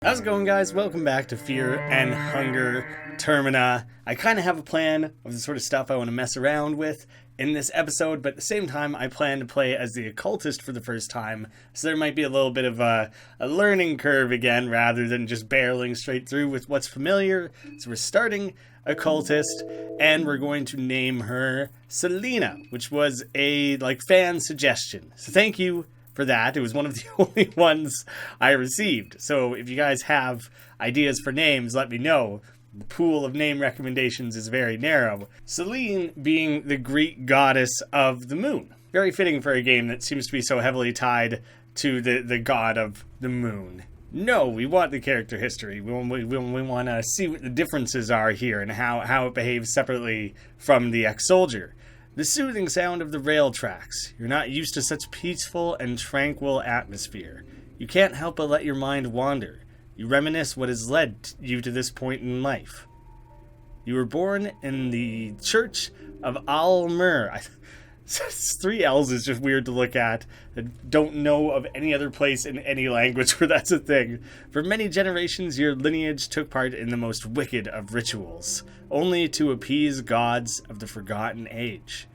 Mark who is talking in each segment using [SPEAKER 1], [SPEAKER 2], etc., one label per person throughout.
[SPEAKER 1] How's it going, guys? Welcome back to Fear and Hunger Termina. I kind of have a plan of the sort of stuff I want to mess around with in this episode, but at the same time, I plan to play as the occultist for the first time, so there might be a little bit of a learning curve again, rather than just barreling straight through with what's familiar. So we're starting occultist, and we're going to name her Selena, which was a fan suggestion. So thank you for that. It was one of the only ones I received. So if you guys have ideas for names, let me know. The pool of name recommendations is very narrow. Selene being the Greek goddess of the moon. Very fitting for a game that seems to be so heavily tied to the god of the moon. No, we want the character history. We want to see what the differences are here and how it behaves separately from the ex-soldier. The soothing sound of the rail tracks. You're not used to such peaceful and tranquil atmosphere. You can't help but let your mind wander. You reminisce what has led you to this point in life. You were born in the Church of Al-Mir. 3 L's is just weird to look at. I don't know of any other place in any language where that's a thing. For many generations, your lineage took part in the most wicked of rituals, only to appease gods of the forgotten age.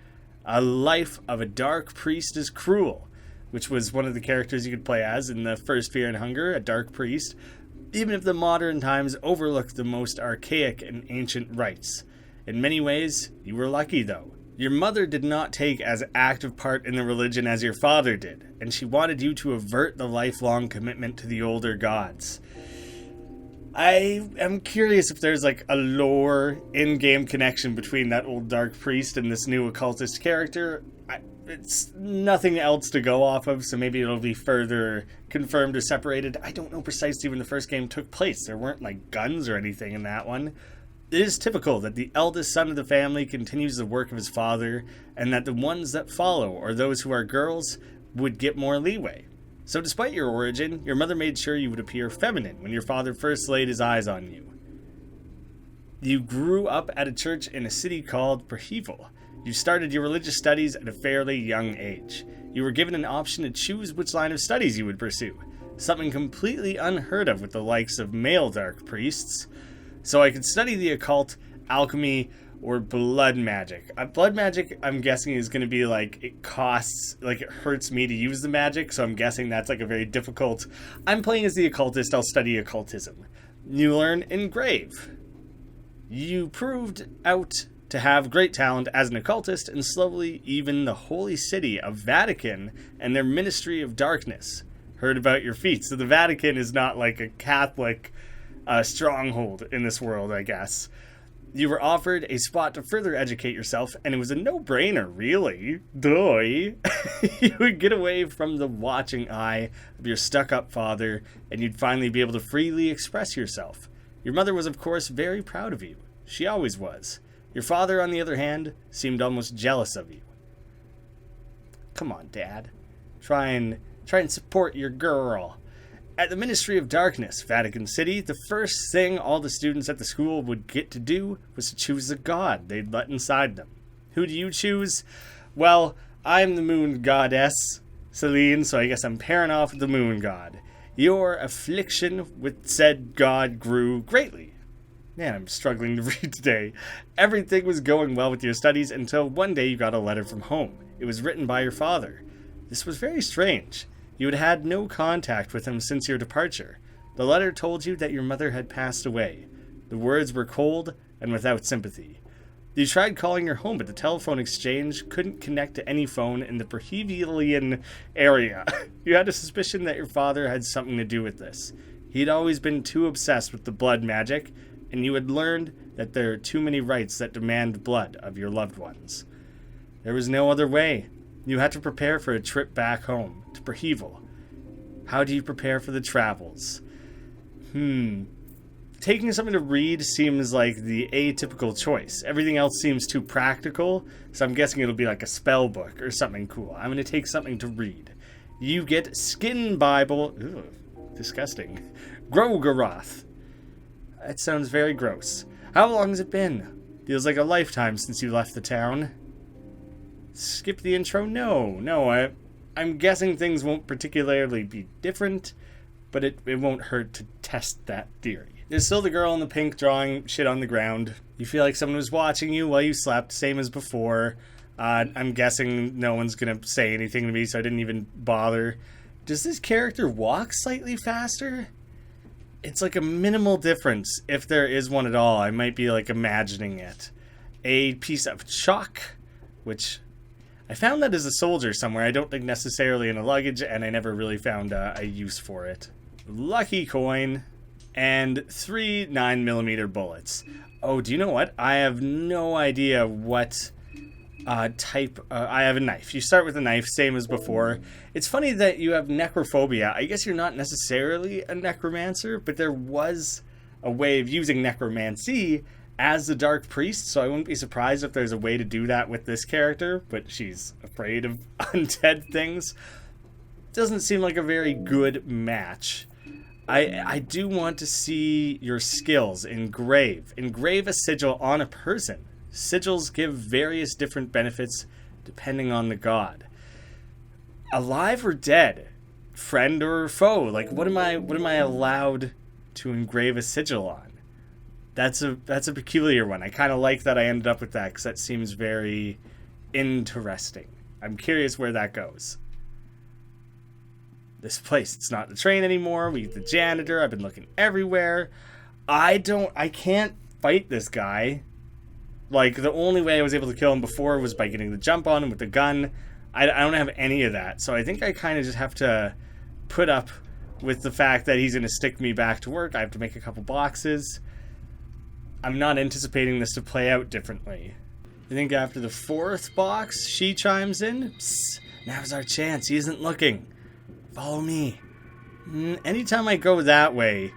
[SPEAKER 1] A life of a dark priest is cruel, which was one of the characters you could play as in the first Fear and Hunger, a dark priest, even if the modern times overlook the most archaic and ancient rites. In many ways, you were lucky though. Your mother did not take as active part in the religion as your father did, and she wanted you to avert the lifelong commitment to the older gods. I am curious if there's a lore in-game connection between that old dark priest and this new occultist character. It's nothing else to go off of, so maybe it'll be further confirmed or separated. I don't know precisely when the first game took place. There weren't guns or anything in that one. It is typical that the eldest son of the family continues the work of his father, and that the ones that follow, or those who are girls, would get more leeway. So despite your origin, your mother made sure you would appear feminine when your father first laid his eyes on you. You grew up at a church in a city called Prevalent. You started your religious studies at a fairly young age. You were given an option to choose which line of studies you would pursue, something completely unheard of with the likes of male dark priests. So I could study the occult, alchemy, or blood magic. Blood magic, I'm guessing, is going to be it costs, it hurts me to use the magic, so I'm guessing that's a very difficult. I'm playing as the occultist, I'll study occultism. You learn engrave. You proved out to have great talent as an occultist, and slowly even the holy city of Vatican and their ministry of darkness heard about your feats. So the Vatican is not a Catholic stronghold in this world, I guess. You were offered a spot to further educate yourself, and it was a no-brainer, really. Duh. You would get away from the watching eye of your stuck-up father, and you'd finally be able to freely express yourself. Your mother was, of course, very proud of you. She always was. Your father, on the other hand, seemed almost jealous of you. Come on, Dad. Try and support your girl. At the Ministry of Darkness, Vatican City, the first thing all the students at the school would get to do was to choose a god they'd let inside them. Who do you choose? Well, I'm the moon goddess, Selene, so I guess I'm pairing off with the moon god. Your affliction with said god grew greatly. Man, I'm struggling to read today. Everything was going well with your studies until one day you got a letter from home. It was written by your father. This was very strange. You had had no contact with him since your departure. The letter told you that your mother had passed away. The words were cold and without sympathy. You tried calling her home, but the telephone exchange couldn't connect to any phone in the Prevalent area. You had a suspicion that your father had something to do with this. He'd always been too obsessed with the blood magic, and you had learned that there are too many rites that demand blood of your loved ones. There was no other way. You had to prepare for a trip back home, to Prevalent. How do you prepare for the travels? Taking something to read seems like the atypical choice. Everything else seems too practical, so I'm guessing it'll be a spell book or something cool. I'm going to take something to read. You get Skin Bible. Ugh, disgusting. Groth. That sounds very gross. How long has it been? Feels like a lifetime since you left the town. Skip the intro? No, I'm guessing things won't particularly be different, but it won't hurt to test that theory. There's still the girl in the pink drawing shit on the ground. You feel like someone was watching you while you slept, same as before. I'm guessing no one's gonna say anything to me, so I didn't even bother. Does this character walk slightly faster? It's like a minimal difference, if there is one at all. I might be like imagining it. A piece of chalk, which I found that as a soldier somewhere. I don't think necessarily in a luggage, and I never really found a use for it. Lucky coin, and 3 9mm bullets. Oh, do you know what? I have no idea what type. I have a knife. You start with a knife, same as before. It's funny that you have necrophobia. I guess you're not necessarily a necromancer, but there was a way of using necromancy as the dark priest, so I wouldn't be surprised if there's a way to do that with this character, but she's afraid of undead things. Doesn't seem like a very good match. I do want to see your skills. Engrave a sigil on a person. Sigils give various different benefits depending on the god. Alive or dead? Friend or foe? Like, what am I allowed to engrave a sigil on? That's a peculiar one. I kind of like that I ended up with that, because that seems very interesting. I'm curious where that goes. This place, it's not the train anymore. We get the janitor. I've been looking everywhere. I can't fight this guy. Like, the only way I was able to kill him before was by getting the jump on him with the gun. I don't have any of that, so I think I kind of just have to put up with the fact that he's going to stick me back to work. I have to make a couple boxes. I'm not anticipating this to play out differently. I think after the 4th box, she chimes in. Psst, now's our chance. He isn't looking. Follow me. Anytime I go that way,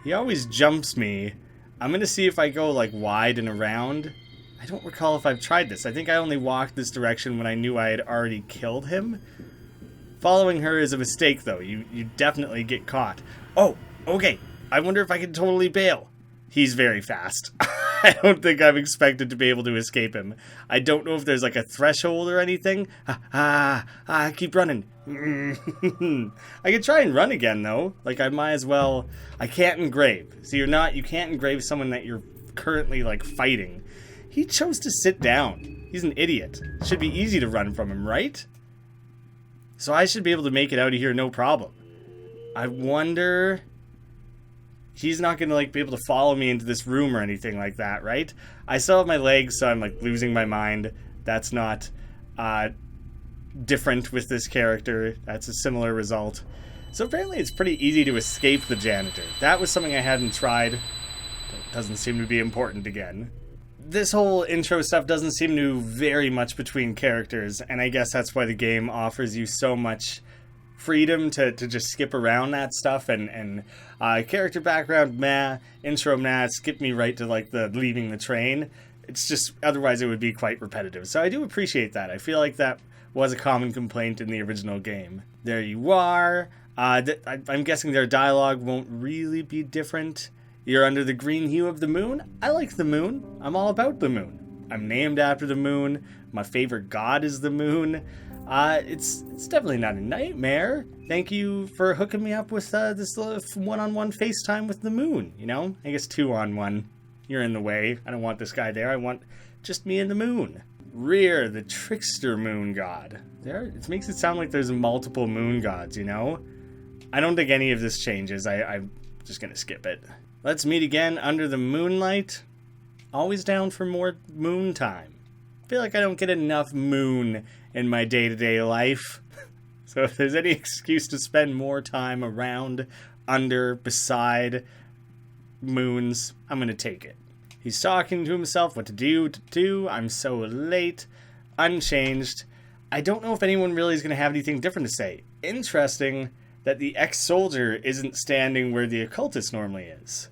[SPEAKER 1] he always jumps me. I'm going to see if I go like wide and around. I don't recall if I've tried this. I think I only walked this direction when I knew I had already killed him. Following her is a mistake, though. You definitely get caught. Oh, okay. I wonder if I can totally bail. He's very fast. I don't think I'm expected to be able to escape him. I don't know if there's like a threshold or anything. Keep running. I could try and run again, though. Like, I might as well. I can't engrave. So you can't engrave someone that you're currently like fighting. He chose to sit down. He's an idiot. It should be easy to run from him, right? So I should be able to make it out of here no problem. I wonder. He's not going to like be able to follow me into this room or anything like that, right? I still have my legs, so I'm like losing my mind. That's not different with this character. That's a similar result. So apparently it's pretty easy to escape the janitor. That was something I hadn't tried. That doesn't seem to be important again. This whole intro stuff doesn't seem to vary much between characters, and I guess that's why the game offers you so much freedom to just skip around that stuff, and character background, meh, intro, meh, skip me right to like the leaving the train. It's just, otherwise it would be quite repetitive. So I do appreciate that. I feel like that was a common complaint in the original game. There you are. I'm guessing their dialogue won't really be different. You're under the green hue of the moon. I like the moon. I'm all about the moon. I'm named after the moon. My favorite god is the moon. It's definitely not a nightmare. Thank you for hooking me up with this one-on-one FaceTime with the moon. You know, I guess 2-on-1. You're in the way. I don't want this guy there. I want just me and the moon. Rear, the trickster moon god. It makes it sound like there's multiple moon gods, you know? I don't think any of this changes. I'm just gonna skip it. Let's meet again under the moonlight. Always down for more moon time. I feel like I don't get enough moon in my day-to-day life. So if there's any excuse to spend more time around, under, beside moons, I'm gonna take it. He's talking to himself what to do. I'm so late. Unchanged. I don't know if anyone really is gonna have anything different to say. Interesting that the ex-soldier isn't standing where the occultist normally is.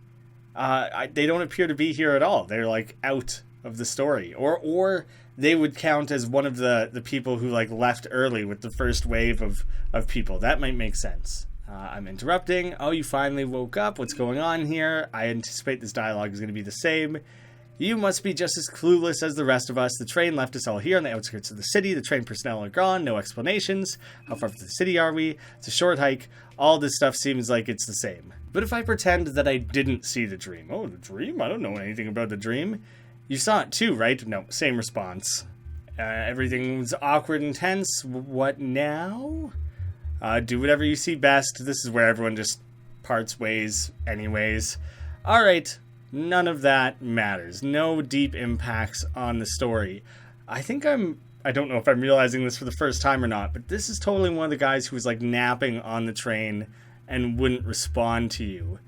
[SPEAKER 1] They don't appear to be here at all. They're like out of the story, or they would count as one of the people who like left early with the first wave of people. That might make sense. I'm interrupting. Oh, you finally woke up. What's going on here? I anticipate this dialogue is going to be the same. You must be just as clueless as the rest of us. The train left us all here on the outskirts of the city. The train personnel are gone. No explanations. How far from the city are we? It's a short hike. All this stuff seems like it's the same. But if I pretend that I didn't see the dream. Oh, the dream? I don't know anything about the dream. You saw it too, right? No, same response. Everything was awkward and tense. What now? Do whatever you see best. This is where everyone just parts ways anyways. Alright, none of that matters. No deep impacts on the story. I don't know if I'm realizing this for the first time or not, but this is totally one of the guys who was like napping on the train and wouldn't respond to you.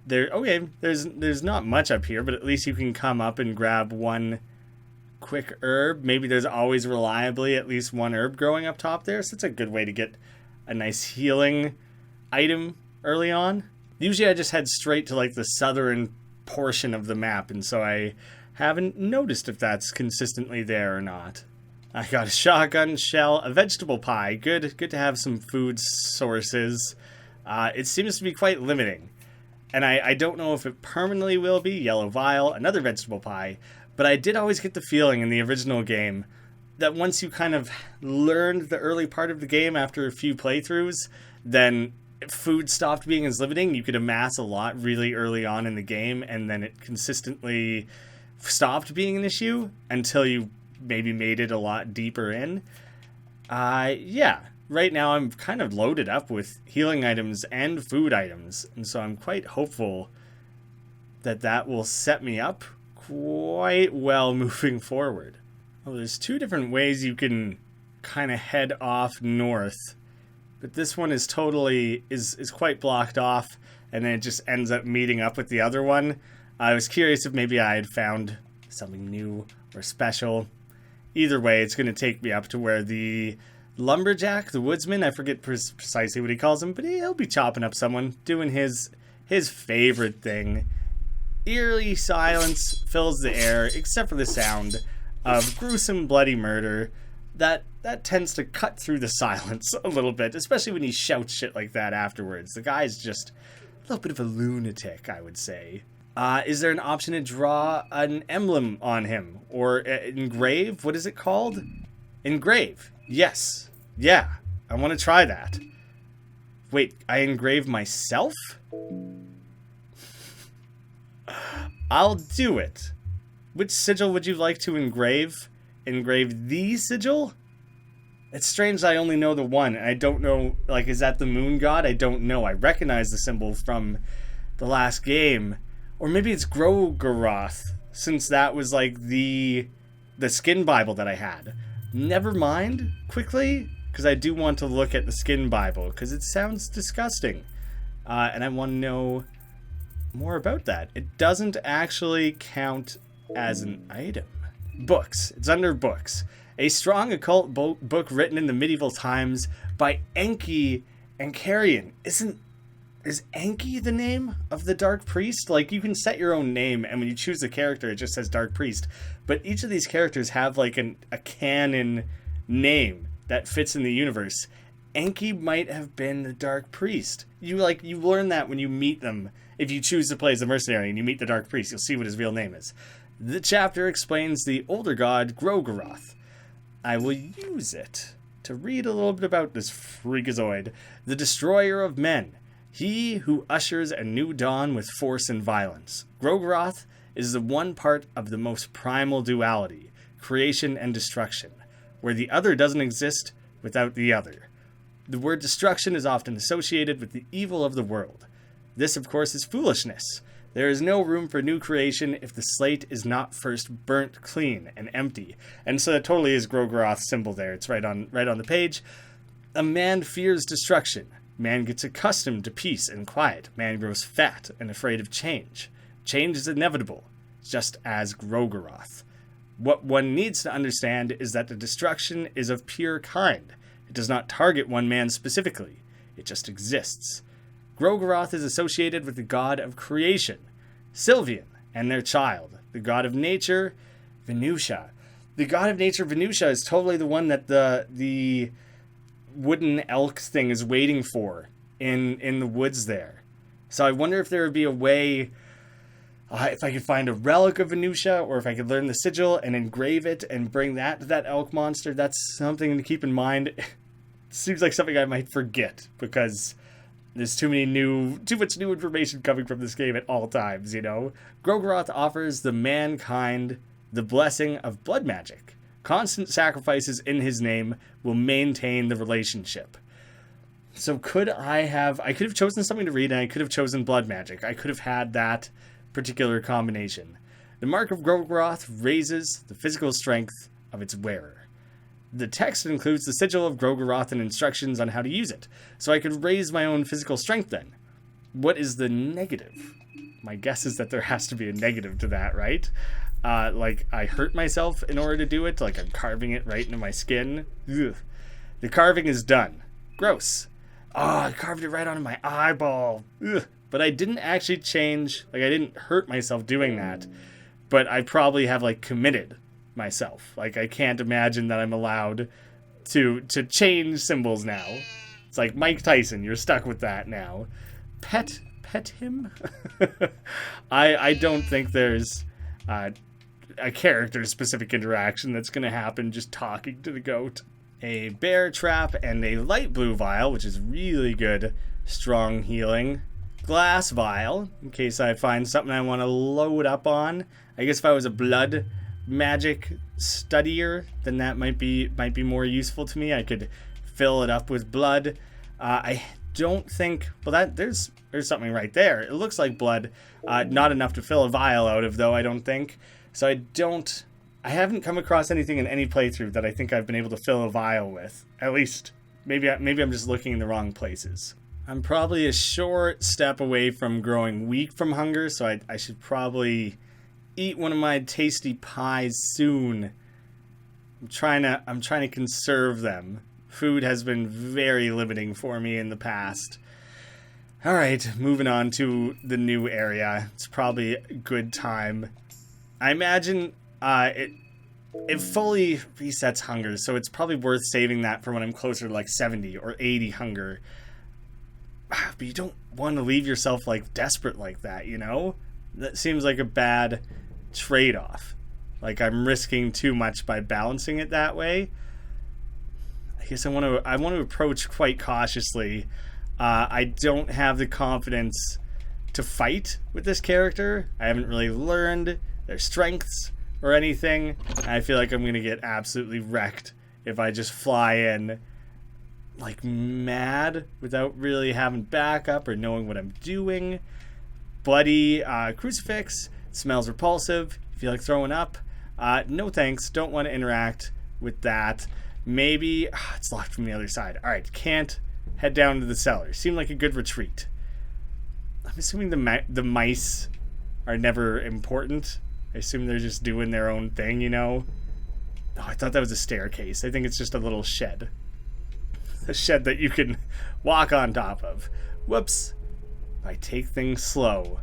[SPEAKER 1] There's not much up here, but at least you can come up and grab one quick herb. Maybe there's always reliably at least one herb growing up top there, so it's a good way to get a nice healing item early on. Usually I just head straight to like the southern portion of the map, and so I haven't noticed if that's consistently there or not. I got a shotgun shell, a vegetable pie. Good to have some food sources. It seems to be quite limiting, and I don't know if it permanently will be. Yellow vial, another vegetable pie. But I did always get the feeling in the original game that once you kind of learned the early part of the game after a few playthroughs, then food stopped being as limiting. You could amass a lot really early on in the game, and then it consistently stopped being an issue until you maybe made it a lot deeper in. Yeah, right now I'm kind of loaded up with healing items and food items, and so I'm quite hopeful that will set me up quite well moving forward. Well, there's two different ways you can kind of head off north, but this one is totally is quite blocked off, and then it just ends up meeting up with the other one. I was curious if maybe I had found something new or special. Either way, it's going to take me up to where the lumberjack, the woodsman, I forget precisely what he calls him, but he'll be chopping up someone, doing his favorite thing. Eerie silence fills the air, except for the sound of gruesome, bloody murder. That tends to cut through the silence a little bit, especially when he shouts shit like that afterwards. The guy's just a little bit of a lunatic, I would say. Is there an option to draw an emblem on him? Or engrave? What is it called? Engrave. Yes. Yeah. I want to try that. Wait, I engrave myself? I'll do it. Which sigil would you like to engrave? Engrave the sigil? It's strange I only know the one, and I don't know, like, is that the moon god? I don't know. I recognize the symbol from the last game. Or maybe it's Groth, since that was, like, the skin Bible that I had. Never mind, quickly, because I do want to look at the skin Bible, because it sounds disgusting. And I want to know more about that. It doesn't actually count as an item. Books. It's under books. A strong occult book written in the medieval times by Enki Ankarian. Is Enki the name of the Dark Priest? Like, you can set your own name, and when you choose the character, it just says Dark Priest. But each of these characters have, like, a canon name that fits in the universe. Enki might have been the Dark Priest. You learn that when you meet them. If you choose to play as the mercenary and you meet the Dark Priest, you'll see what his real name is. The chapter explains the older god Groth. I will use it to read a little bit about this freakazoid. The destroyer of men. He who ushers a new dawn with force and violence. Groth is the one part of the most primal duality, creation and destruction, where the other doesn't exist without the other. The word destruction is often associated with the evil of the world. This, of course, is foolishness. There is no room for new creation if the slate is not first burnt clean and empty. And so that totally is Groth's symbol there. It's right on the page. A man fears destruction. Man gets accustomed to peace and quiet. Man grows fat and afraid of change. Change is inevitable, just as Groth. What one needs to understand is that the destruction is of pure kind. It does not target one man specifically. It just exists. Groth is associated with the god of creation, Sylvian, and their child, the god of nature, Venusia. The god of nature, Venusia, is totally the one that the wooden elk thing is waiting for in the woods there. So I wonder if there would be a way if I could find a relic of Venusia, or if I could learn the sigil and engrave it and bring that to that elk monster, that's something to keep in mind. It seems like something I might forget, because there's too much new information coming from this game at all times, you know? Groth offers the mankind the blessing of blood magic. Constant sacrifices in his name will maintain the relationship. So I could have chosen something to read, and I could have chosen blood magic. I could have had that particular combination. The mark of Groth raises the physical strength of its wearer. The text includes the sigil of Groth and instructions on how to use it, so I could raise my own physical strength then. What is the negative? My guess is that there has to be a negative to that, right? Like, I hurt myself in order to do it, like I'm carving it right into my skin. Ugh. The carving is done. Gross. Oh, I carved it right onto my eyeball. Ugh. But I didn't actually change, like I didn't hurt myself doing that, but I probably have like committed myself. Like I can't imagine that I'm allowed to change symbols now. It's like Mike Tyson, you're stuck with that now. Pet him? I don't think there's a character specific interaction that's going to happen just talking to the goat. A bear trap and a light blue vial, which is really good, strong healing. Glass vial, in case I find something I want to load up on. I guess if I was a blood magic studier, then that might be more useful to me. I could fill it up with blood. I don't think, well, that there's something right there. It looks like blood, not enough to fill a vial out of, though, I don't think. So I haven't come across anything in any playthrough that I think I've been able to fill a vial with. At least, maybe I'm just looking in the wrong places. I'm probably a short step away from growing weak from hunger, so I should probably eat one of my tasty pies soon. I'm trying to conserve them. Food has been very limiting for me in the past. All right, moving on to the new area. It's probably a good time. I imagine it fully resets hunger, so it's probably worth saving that for when I'm closer to like 70 or 80 hunger. But you don't want to leave yourself like desperate like that, you know? That seems like a bad trade-off. Like I'm risking too much by balancing it that way. I guess I want to approach quite cautiously. I don't have the confidence to fight with this character. I haven't really learned their strengths or anything. I feel like I'm going to get absolutely wrecked if I just fly in like mad without really having backup or knowing what I'm doing. Bloody crucifix. Smells repulsive. Feel like throwing up. No thanks. Don't want to interact with that. Maybe it's locked from the other side. All right, can't head down to the cellar. Seemed like a good retreat. I'm assuming the mice are never important. I assume they're just doing their own thing, you know? Oh, I thought that was a staircase. I think it's just a little shed. A shed that you can walk on top of. Whoops. If I take things slow,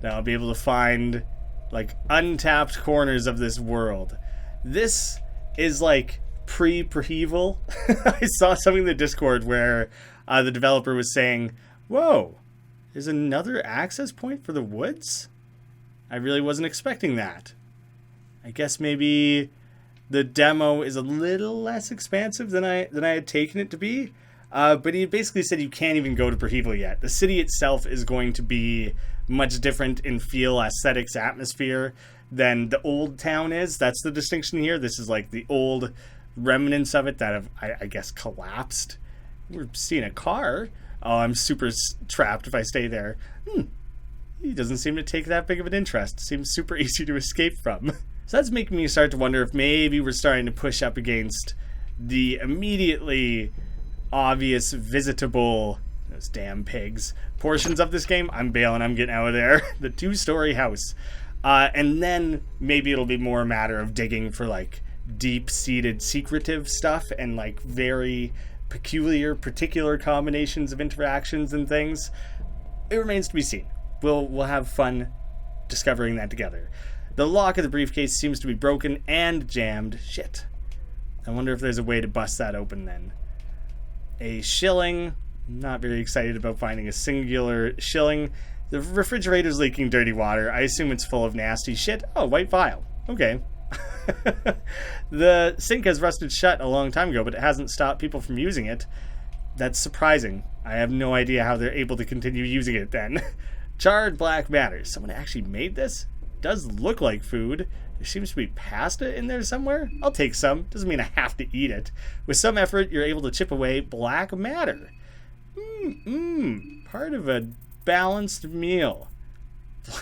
[SPEAKER 1] then I'll be able to find, like, untapped corners of this world. This is, like, pre-Preval. I saw something in the Discord where the developer was saying, whoa, there's another access point for the woods? I really wasn't expecting that. I guess maybe the demo is a little less expansive than I had taken it to be. But he basically said you can't even go to Preval yet. The city itself is going to be much different in feel, aesthetics, atmosphere than the old town is. That's the distinction here. This is like the old remnants of it that have, I guess, collapsed. We're seeing a car. Oh, I'm super trapped if I stay there. He doesn't seem to take that big of an interest. Seems super easy to escape from. So that's making me start to wonder if maybe we're starting to push up against the immediately obvious, visitable, those damn pigs, portions of this game. I'm bailing. I'm getting out of there. The 2-story house. And then maybe it'll be more a matter of digging for, like, deep-seated secretive stuff and, like, very particular combinations of interactions and things. It remains to be seen. We'll have fun discovering that together. The lock of the briefcase seems to be broken and jammed. Shit. I wonder if there's a way to bust that open then. A shilling. Not very excited about finding a singular shilling. The refrigerator's leaking dirty water. I assume it's full of nasty shit. Oh, white vial. Okay. The sink has rusted shut a long time ago, but it hasn't stopped people from using it. That's surprising. I have no idea how they're able to continue using it then. Charred black matter. Someone actually made this? Does look like food. There seems to be pasta in there somewhere. I'll take some. Doesn't mean I have to eat it. With some effort, you're able to chip away black matter. Part of a balanced meal.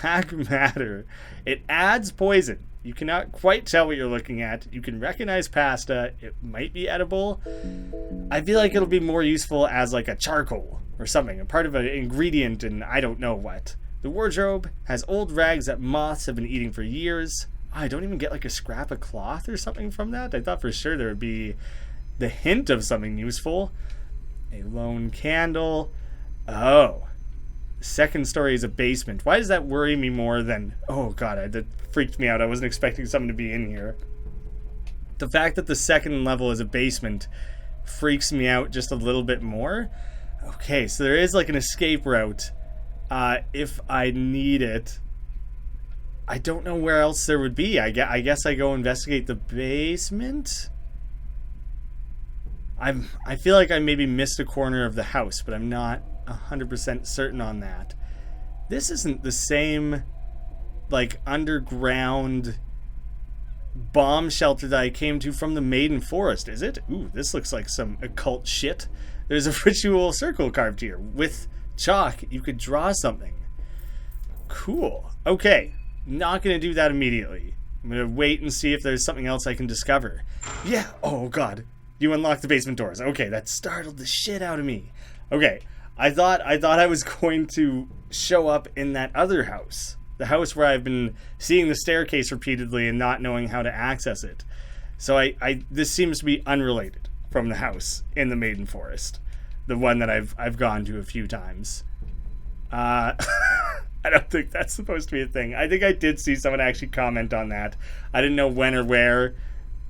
[SPEAKER 1] Black matter. It adds poison. You cannot quite tell what you're looking at. You can recognize pasta. It might be edible. I feel like it'll be more useful as like a charcoal or something. A part of an ingredient and I don't know what. The wardrobe has old rags that moths have been eating for years. I don't even get like a scrap of cloth or something from that. I thought for sure there would be the hint of something useful. A lone candle. Oh. Second story is a basement. Why does that worry me more than... Oh god, that freaked me out. I wasn't expecting something to be in here. The fact that the second level is a basement freaks me out just a little bit more. Okay, so there is like an escape route if I need it. I don't know where else there would be. I guess I go investigate the basement? I feel like I maybe missed a corner of the house, but I'm not 100% certain on that. This isn't the same like underground bomb shelter that I came to from the Maiden Forest, is it? Ooh, this looks like some occult shit. There's a ritual circle carved here. With chalk, you could draw something. Cool. Okay, not gonna do that immediately. I'm gonna wait and see if there's something else I can discover. Yeah, oh god. You unlocked the basement doors. Okay, that startled the shit out of me. Okay, I thought I was going to show up in that other house. The house where I've been seeing the staircase repeatedly and not knowing how to access it. So this seems to be unrelated from the house in the Maiden Forest. The one that I've gone to a few times. I don't think that's supposed to be a thing. I think I did see someone actually comment on that. I didn't know when or where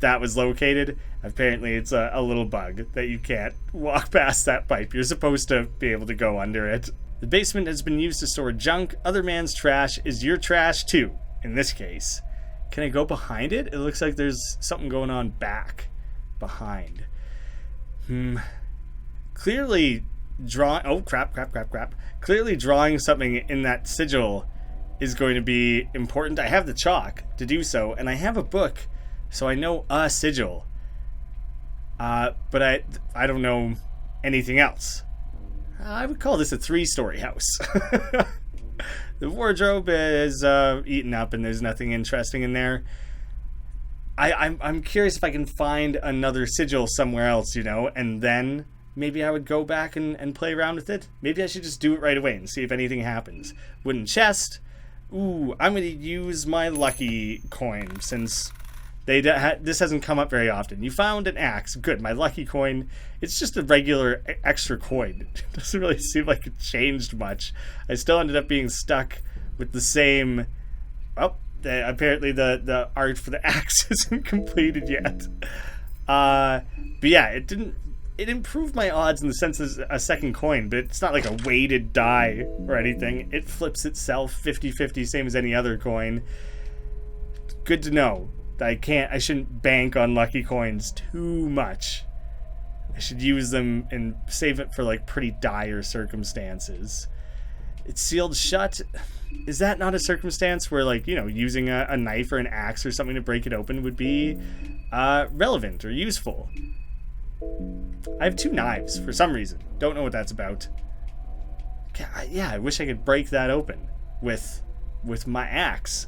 [SPEAKER 1] that was located. Apparently it's a little bug that you can't walk past that pipe. You're supposed to be able to go under it. The basement has been used to store junk. Other man's trash is your trash too, in this case. Can I go behind it? It looks like there's something going on behind. Clearly drawing... Oh, crap. Clearly drawing something in that sigil is going to be important. I have the chalk to do so, and I have a book, so I know a sigil. But I don't know anything else. I would call this a 3-story house. The wardrobe is eaten up and there's nothing interesting in there. I'm curious if I can find another sigil somewhere else, you know, and then maybe I would go back and play around with it. Maybe I should just do it right away and see if anything happens. Wooden chest. Ooh, I'm going to use my lucky coin since this hasn't come up very often. You found an axe. Good. My lucky coin. It's just a regular extra coin. It doesn't really seem like it changed much. I still ended up being stuck with the same... Oh, apparently the art for the axe isn't completed yet. But yeah, it improved my odds in the sense of a second coin, but it's not like a weighted die or anything. It flips itself 50-50, same as any other coin. Good to know. I shouldn't bank on lucky coins too much. I should use them and save it for like pretty dire circumstances. It's sealed shut. Is that not a circumstance where, like, you know, using a knife or an axe or something to break it open would be relevant or useful? I have 2 knives for some reason. Don't know what that's about. Yeah, I wish I could break that open with my axe.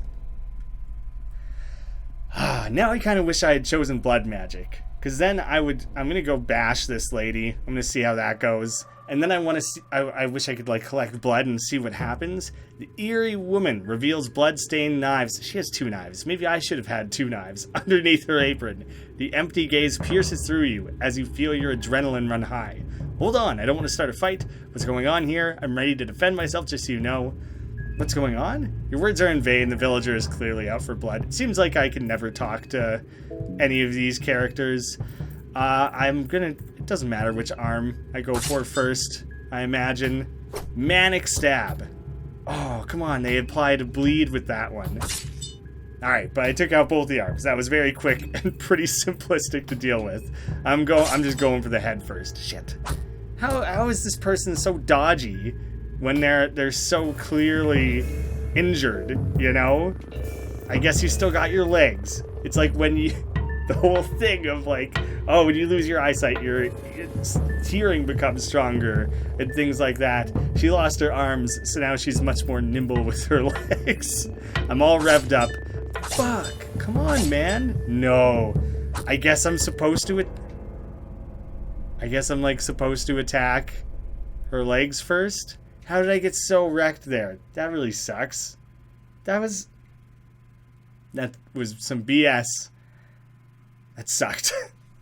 [SPEAKER 1] Now I kind of wish I had chosen blood magic, because then I'm gonna go bash this lady. I'm gonna see how that goes, and then I want to see. I wish I could like collect blood and see what happens. The eerie woman reveals blood-stained knives. She has 2 knives. Maybe I should have had 2 knives underneath her apron. The empty gaze pierces through you as you feel your adrenaline run high. Hold on, I don't want to start a fight. What's going on here? I'm ready to defend myself, just so you know. What's going on? Your words are in vain. The villager is clearly out for blood. It seems like I can never talk to any of these characters. It doesn't matter which arm I go for first, I imagine. Manic stab. Oh, come on. They applied a bleed with that one. Alright, but I took out both the arms. That was very quick and pretty simplistic to deal with. I'm just going for the head first. Shit. How is this person so dodgy when they're so clearly injured, you know? I guess you still got your legs. It's like when you... The whole thing of like, oh, when you lose your eyesight, your hearing becomes stronger and things like that. She lost her arms, so now she's much more nimble with her legs. I'm all revved up. Fuck, come on, man. No. I guess I'm supposed to... I guess I'm like supposed to attack her legs first? How did I get so wrecked there? That really sucks. That was some BS. That sucked.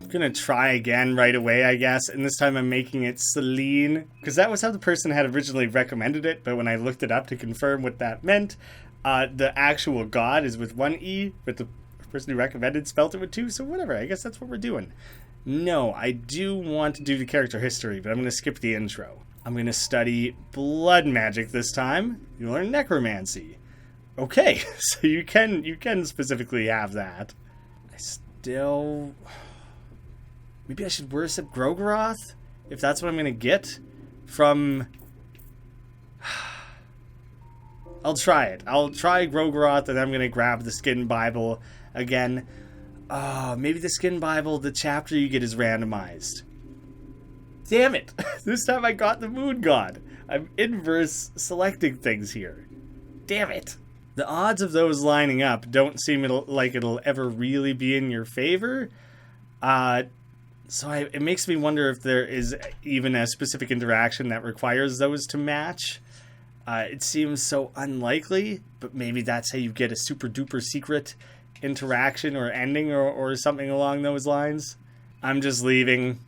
[SPEAKER 1] I'm gonna try again right away, I guess, and this time I'm making it Celine, because that was how the person had originally recommended it, but when I looked it up to confirm what that meant, the actual god is with one E, but the person who recommended spelled it with two, so whatever, I guess that's what we're doing. No, I do want to do the character history, but I'm gonna skip the intro. I'm gonna study blood magic this time. You learn necromancy. Okay, so you can specifically have that. Still, maybe I should worship Groth if that's what I'm gonna get from. I'll try it. I'll try Groth, and I'm gonna grab the Skin Bible again. Maybe the Skin Bible, the chapter you get is randomized. Damn it! This time I got the Moon God. I'm inverse selecting things here. Damn it! The odds of those lining up don't seem like it'll ever really be in your favor. It makes me wonder if there is even a specific interaction that requires those to match. It seems so unlikely, but maybe that's how you get a super duper secret interaction or ending or something along those lines. I'm just leaving.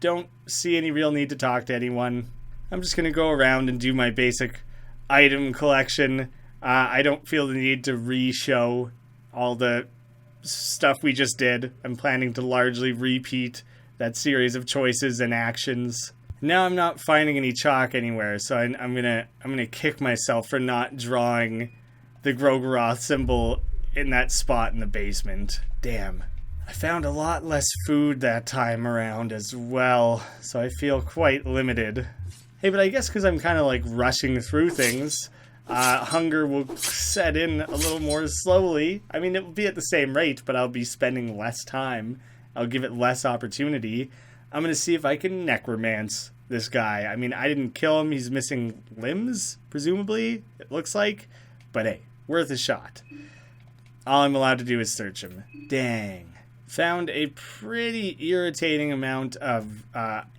[SPEAKER 1] Don't see any real need to talk to anyone. I'm just going to go around and do my basic item collection. I don't feel the need to re-show all the stuff we just did. I'm planning to largely repeat that series of choices and actions. Now I'm not finding any chalk anywhere, so I'm gonna kick myself for not drawing the Groth symbol in that spot in the basement. Damn. I found a lot less food that time around as well, so I feel quite limited. Hey, but I guess because I'm kind of like rushing through things, hunger will set in a little more slowly. I mean, it will be at the same rate, but I'll be spending less time. I'll give it less opportunity. I'm going to see if I can necromance this guy. I mean, I didn't kill him. He's missing limbs, presumably, it looks like. But hey, worth a shot. All I'm allowed to do is search him. Dang. Found a pretty irritating amount of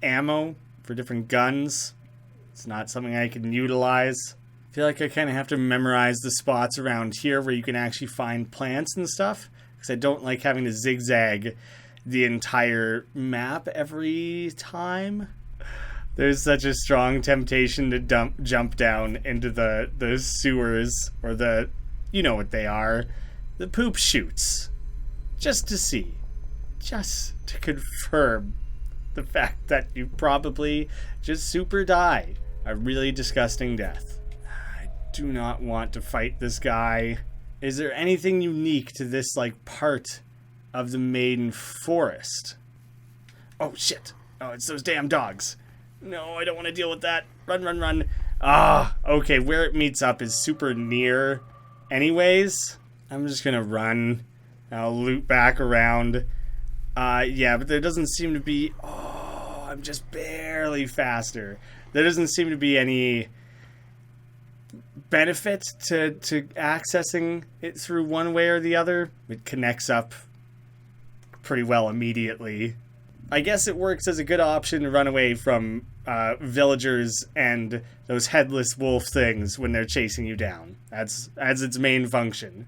[SPEAKER 1] ammo for different guns. It's not something I can utilize. I feel like I kind of have to memorize the spots around here where you can actually find plants and stuff, because I don't like having to zigzag the entire map every time. There's such a strong temptation to jump down into the sewers, or you know what they are, the poop chutes, just to confirm the fact that you probably just super die a really disgusting death. I do not want to fight this guy. Is there anything unique to this like part of the Maiden Forest? Oh shit. Oh, it's those damn dogs. No, I don't want to deal with that. Run, run, run. Okay, where it meets up is super near anyways. I'm just gonna run. I'll loop back around. Yeah, but there doesn't seem to be... Oh, I'm just barely faster. There doesn't seem to be any benefit to accessing it through one way or the other. It connects up pretty well immediately. I guess it works as a good option to run away from villagers and those headless wolf things when they're chasing you down. That's its main function.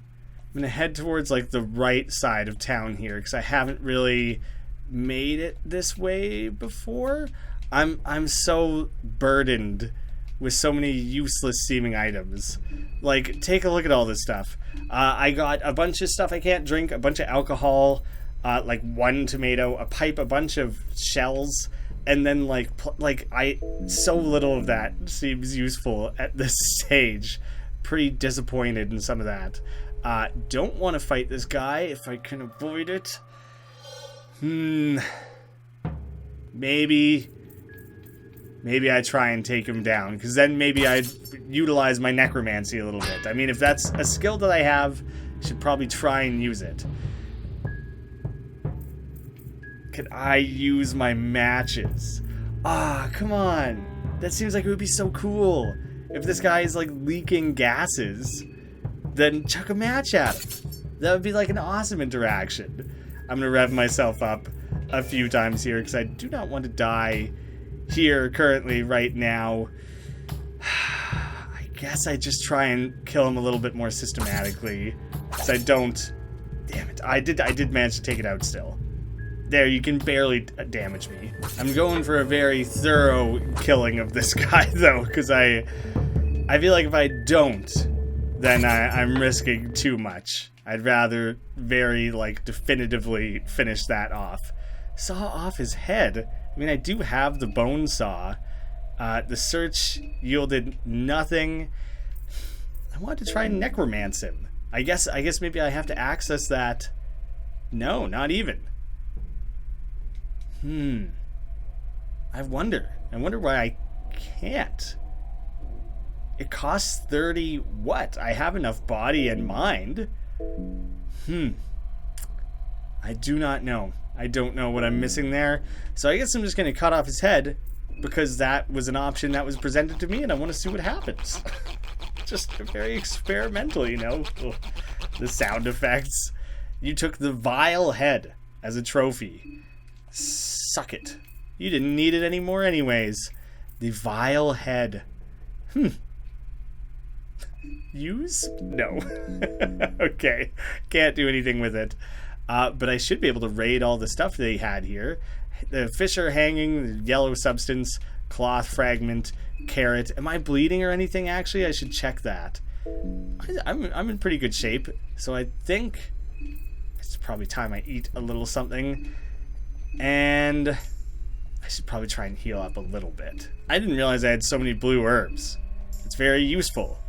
[SPEAKER 1] I'm gonna head towards like the right side of town here because I haven't really made it this way before. I'm so burdened with so many useless seeming items. Like, take a look at all this stuff. I got a bunch of stuff I can't drink, a bunch of alcohol, like one tomato, a pipe, a bunch of shells, and then so little of that seems useful at this stage. Pretty disappointed in some of that. Don't want to fight this guy if I can avoid it. Maybe I try and take him down, because then maybe I'd utilize my necromancy a little bit. I mean, if that's a skill that I have, I should probably try and use it. Could I use my matches? Come on. That seems like it would be so cool. If this guy is like leaking gases, then chuck a match at him. That would be like an awesome interaction. I'm gonna rev myself up a few times here because I do not want to die here currently right now. I guess I just try and kill him a little bit more systematically, because I don't. Damn it! I did manage to take it out still. There, you can barely damage me. I'm going for a very thorough killing of this guy though, because I feel like if I don't, then I'm risking too much. I'd rather very definitively finish that off. Saw off his head. I mean, I do have the bone saw. The search yielded nothing. I wanted to try and necromance him. I guess maybe I have to access that. No, not even. I wonder why I can't. It costs 30 what? I have enough body and mind. I do not know. I don't know what I'm missing there. So I guess I'm just going to cut off his head, because that was an option that was presented to me, and I want to see what happens. Just very experimental, you know. Ugh. The sound effects. You took the vial head as a trophy. Suck it. You didn't need it anymore anyways. The vial head. Use? No. Okay. Can't do anything with it. But I should be able to raid all the stuff they had here. The fish are hanging, the yellow substance, cloth fragment, carrot. Am I bleeding or anything? Actually, I should check that. I'm in pretty good shape, so I think it's probably time I eat a little something. And I should probably try and heal up a little bit. I didn't realize I had so many blue herbs. It's very useful.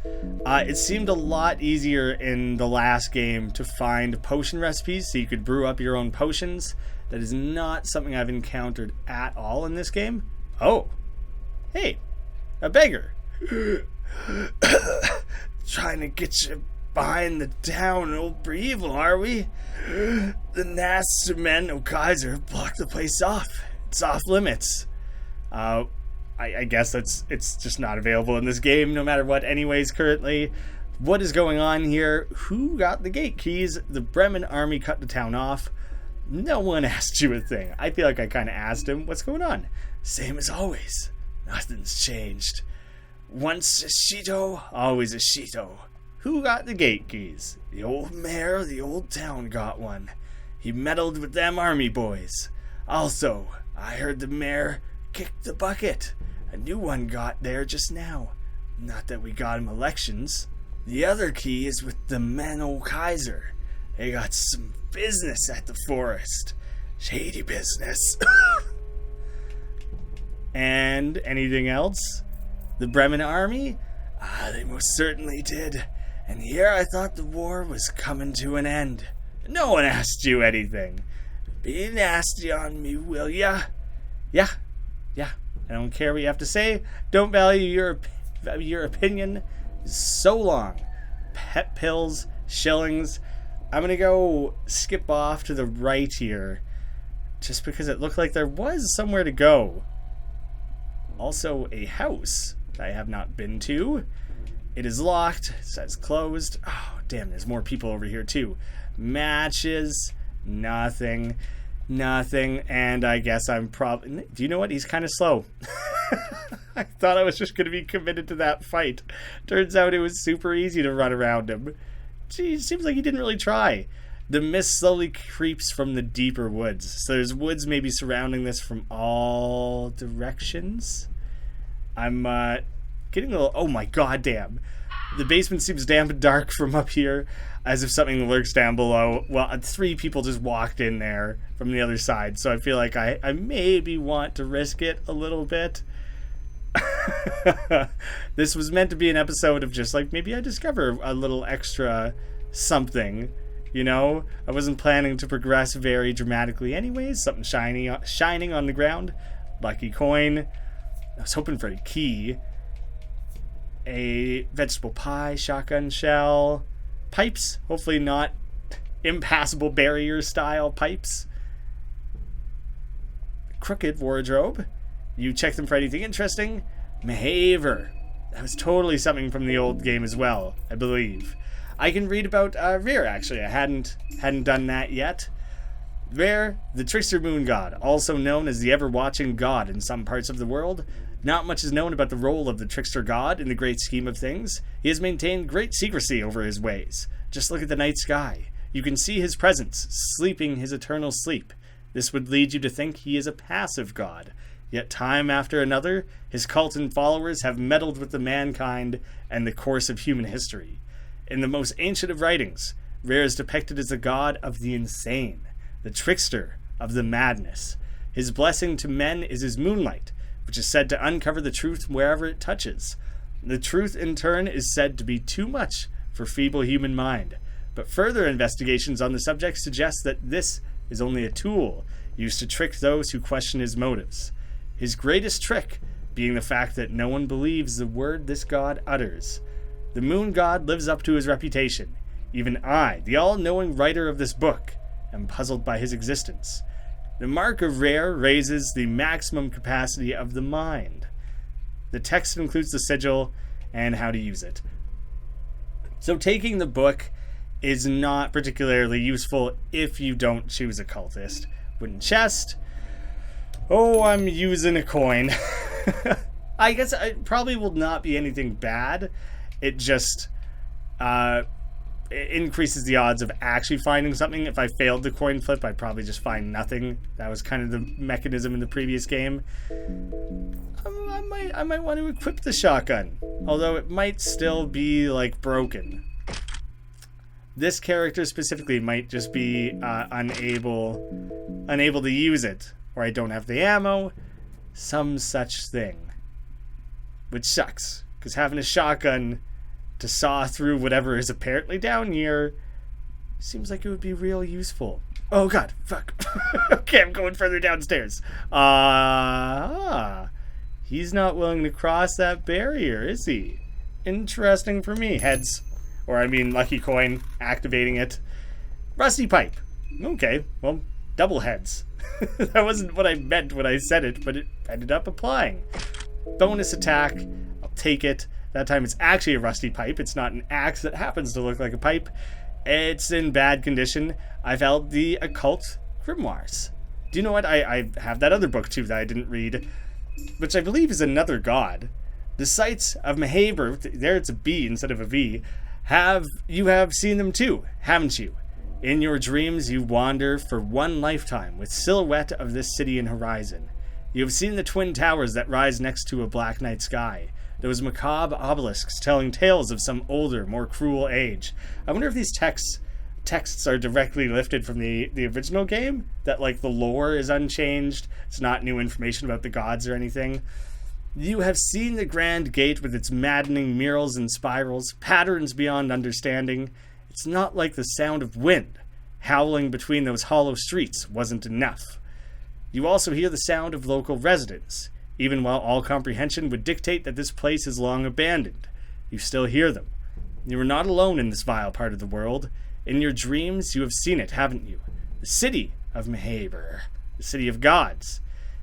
[SPEAKER 1] It seemed a lot easier in the last game to find potion recipes so you could brew up your own potions. That is not something I've encountered at all in this game. Oh. Hey. A beggar. Trying to get you behind the town old for evil, are we? The nasty men of Kaiser blocked the place off. It's off limits. I guess it's just not available in this game no matter what anyways currently. What is going on here? Who got the gate keys? The Bremen army cut the town off. No one asked you a thing. I feel like I kind of asked him, what's going on? Same as always. Nothing's changed. Once a Shito, always a Shito. Who got the gate keys? The old mayor of the old town got one. He meddled with them army boys. Also, I heard the mayor kicked the bucket. A new one got there just now. Not that we got him elections. The other key is with the men o' Kaiser. They got some business at the forest. Shady business. And anything else? The Bremen army? They most certainly did. And here I thought the war was coming to an end. No one asked you anything. Be nasty on me, will ya? Yeah. I don't care what you have to say. Don't value your opinion. So long. Pet pills, shillings. I'm gonna go skip off to the right here, just because it looked like there was somewhere to go. Also, a house that I have not been to. It is locked. It says closed. Oh, damn, there's more people over here too. Matches. Nothing. And I guess I'm probably... Do you know what? He's kind of slow. I thought I was just going to be committed to that fight. Turns out it was super easy to run around him. Gee, seems like he didn't really try. The mist slowly creeps from the deeper woods. So there's woods maybe surrounding this from all directions. I'm getting a little... Oh my goddamn. The basement seems damp and dark from up here, as if something lurks down below. Well, 3 people just walked in there from the other side, so I feel like I maybe want to risk it a little bit. This was meant to be an episode of just like, maybe I discover a little extra something, you know? I wasn't planning to progress very dramatically anyways. Something shining on the ground. Lucky coin. I was hoping for a key. A vegetable pie, shotgun shell, pipes, hopefully not impassable barrier style pipes. Crooked wardrobe. You check them for anything interesting. Behavior. That was totally something from the old game as well, I believe. I can read about FEAR, actually. I hadn't done that yet. FEAR, the trickster moon god, also known as the ever-watching god in some parts of the world. Not much is known about the role of the trickster god in the great scheme of things. He has maintained great secrecy over his ways. Just look at the night sky. You can see his presence, sleeping his eternal sleep. This would lead you to think he is a passive god. Yet time after another, his cult and followers have meddled with the mankind and the course of human history. In the most ancient of writings, FEAR is depicted as the god of the insane, the trickster of the madness. His blessing to men is his moonlight, which is said to uncover the truth wherever it touches. The truth, in turn, is said to be too much for feeble human mind, but further investigations on the subject suggest that this is only a tool used to trick those who question his motives. His greatest trick being the fact that no one believes the word this god utters. The moon god lives up to his reputation. Even I, the all-knowing writer of this book, am puzzled by his existence. The mark of FEAR raises the maximum capacity of the mind. The text includes the sigil and how to use it. So taking the book is not particularly useful if you don't choose a cultist. Wooden chest. Oh, I'm using a coin. I guess it probably will not be anything bad. It just it increases the odds of actually finding something. If I failed the coin flip, I'd probably just find nothing. That was kind of the mechanism in the previous game. I might want to equip the shotgun, although it might still be like broken. This character specifically might just be unable to use it, or I don't have the ammo, some such thing, which sucks because having a shotgun to saw through whatever is apparently down here seems like it would be real useful. Oh god, fuck. Okay, I'm going further downstairs. He's not willing to cross that barrier, is he? Interesting for me. Heads. Or I mean, lucky coin, activating it. Rusty pipe. Okay, well, double heads. That wasn't what I meant when I said it, but it ended up applying. Bonus attack. I'll take it. That time it's actually a rusty pipe. It's not an axe that happens to look like a pipe. It's in bad condition. I've held the occult grimoires. Do you know what? I have that other book too that I didn't read, which I believe is another god. The sights of Mahaber, there it's a B instead of a V, you have seen them too, haven't you? In your dreams you wander for one lifetime with silhouette of this city and horizon. You have seen the twin towers that rise next to a black night sky. Those macabre obelisks telling tales of some older, more cruel age. I wonder if these texts are directly lifted from the original game? That, like, the lore is unchanged? It's not new information about the gods or anything? You have seen the grand gate with its maddening murals and spirals, patterns beyond understanding. It's not like the sound of wind. Howling between those hollow streets wasn't enough. You also hear the sound of local residents. Even while all comprehension would dictate that this place is long abandoned, you still hear them. You are not alone in this vile part of the world. In your dreams, you have seen it, haven't you? The city of Mahaber, the city of gods.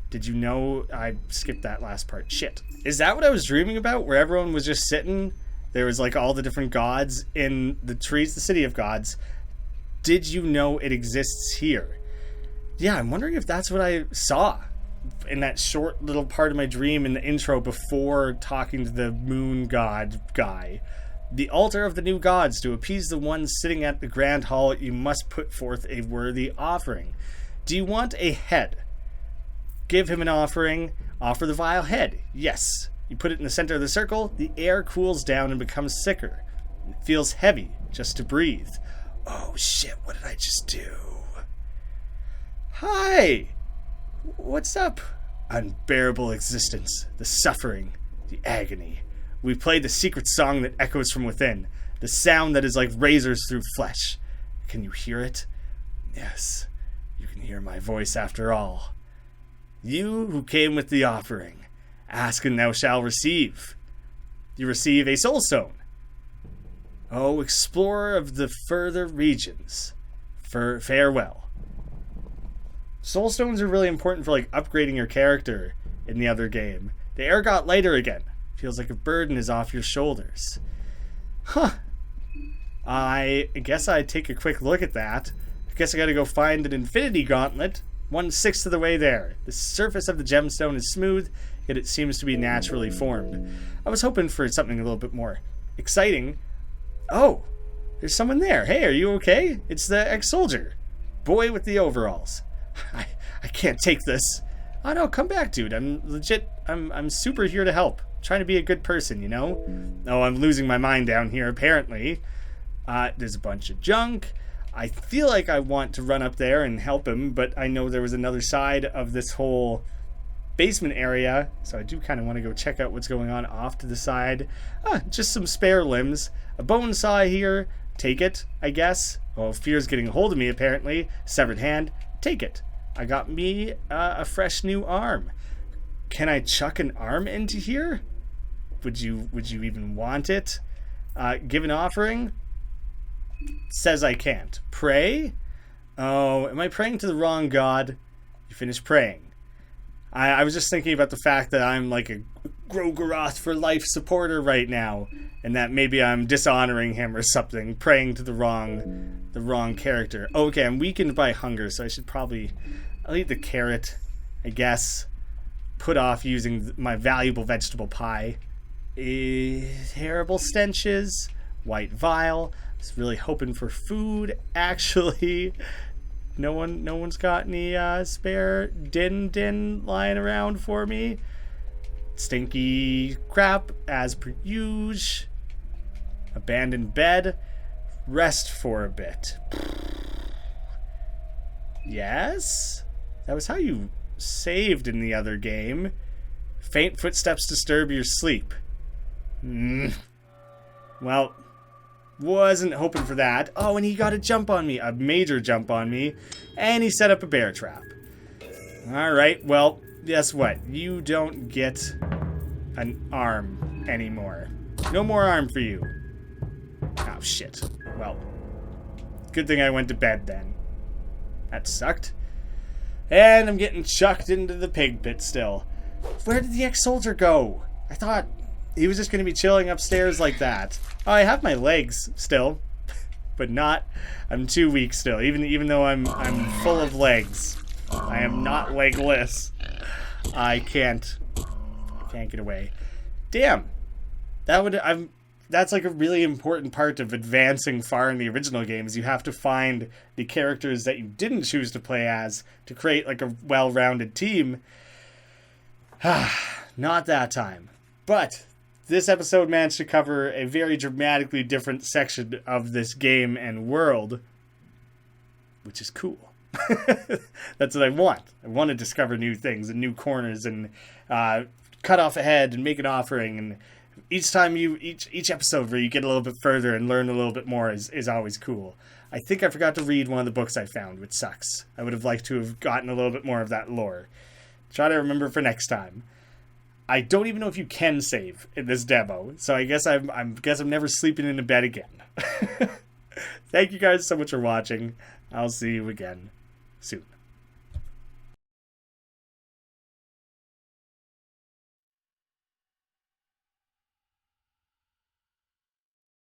[SPEAKER 1] Did you know? I skipped that last part. Shit. Is that what I was dreaming about, where everyone was just sitting? There was like all the different gods in the trees, the city of gods. Did you know it exists here? Yeah, I'm wondering if that's what I saw in that short little part of my dream in the intro before talking to the moon god guy. The altar of the new gods, to appease the ones sitting at the grand hall, you must put forth a worthy offering. Do you want a head? Give him an offering. Offer the vile head. Yes. You put it in the center of the circle, the air cools down and becomes thicker. It feels heavy just to breathe. Oh shit, what did I just do? Hi! What's up? Unbearable existence, the suffering, the agony. We play the secret song that echoes from within, the sound that is like razors through flesh. Can you hear it? Yes, you can hear my voice after all. You who came with the offering, ask and thou shalt receive. You receive a soul stone. Oh, explorer of the further regions, farewell. Soul stones are really important for like upgrading your character in the other game. The air got lighter again. Feels like a burden is off your shoulders. Huh. I guess I'd take a quick look at that. I guess I gotta go find an infinity gauntlet. 1/6 of the way there. The surface of the gemstone is smooth, yet it seems to be naturally formed. I was hoping for something a little bit more exciting. Oh, there's someone there. Hey, are you okay? It's the ex-soldier. Boy with the overalls. I can't take this. Oh no, come back, dude. I'm legit. I'm super here to help. Trying to be a good person, you know? Oh, I'm losing my mind down here, apparently. There's a bunch of junk. I feel like I want to run up there and help him, but I know there was another side of this whole basement area, so I do kind of want to go check out what's going on off to the side. Just some spare limbs. A bone saw here. Take it, I guess. Oh, fear's getting a hold of me, apparently. Severed hand. Take it. I got me a fresh new arm. Can I chuck an arm into here? Would you even want it? Give an offering? Says I can't. Pray? Oh, am I praying to the wrong god? You finish praying. I was just thinking about the fact that I'm like a Groth for life supporter right now, and that maybe I'm dishonoring him or something, praying to the wrong character. Oh, okay, I'm weakened by hunger, so I'll eat the carrot, I guess. Put off using my valuable vegetable pie. Terrible stenches. White vial. I was really hoping for food. Actually, no one's got any spare din lying around for me. Stinky crap as per usual. Abandoned bed. Rest for a bit. Yes? That was how you saved in the other game. Faint footsteps disturb your sleep. Well, wasn't hoping for that. Oh, and he got a jump on me. A major jump on me. And he set up a bear trap. Alright, well, guess what? You don't get an arm anymore. No more arm for you. Oh, shit. Well, good thing I went to bed then. That sucked. And I'm getting chucked into the pig pit still. Where did the ex-soldier go? I thought he was just going to be chilling upstairs like that. Oh, I have my legs still, but not. I'm too weak still. Even though I'm full of legs, I am not legless. I can't get away. Damn. That's like a really important part of advancing far in the original game, is you have to find the characters that you didn't choose to play as to create like a well-rounded team. Not that time. But this episode managed to cover a very dramatically different section of this game and world, which is cool. That's what I want. I want to discover new things and new corners and cut off a head and make an offering, and each episode where you get a little bit further and learn a little bit more is always cool. I think I forgot to read one of the books I found, which sucks. I would have liked to have gotten a little bit more of that lore. Try to remember for next time. I don't even know if you can save in this demo, so I guess I'm never sleeping in a bed again. Thank you guys so much for watching. I'll see you again soon.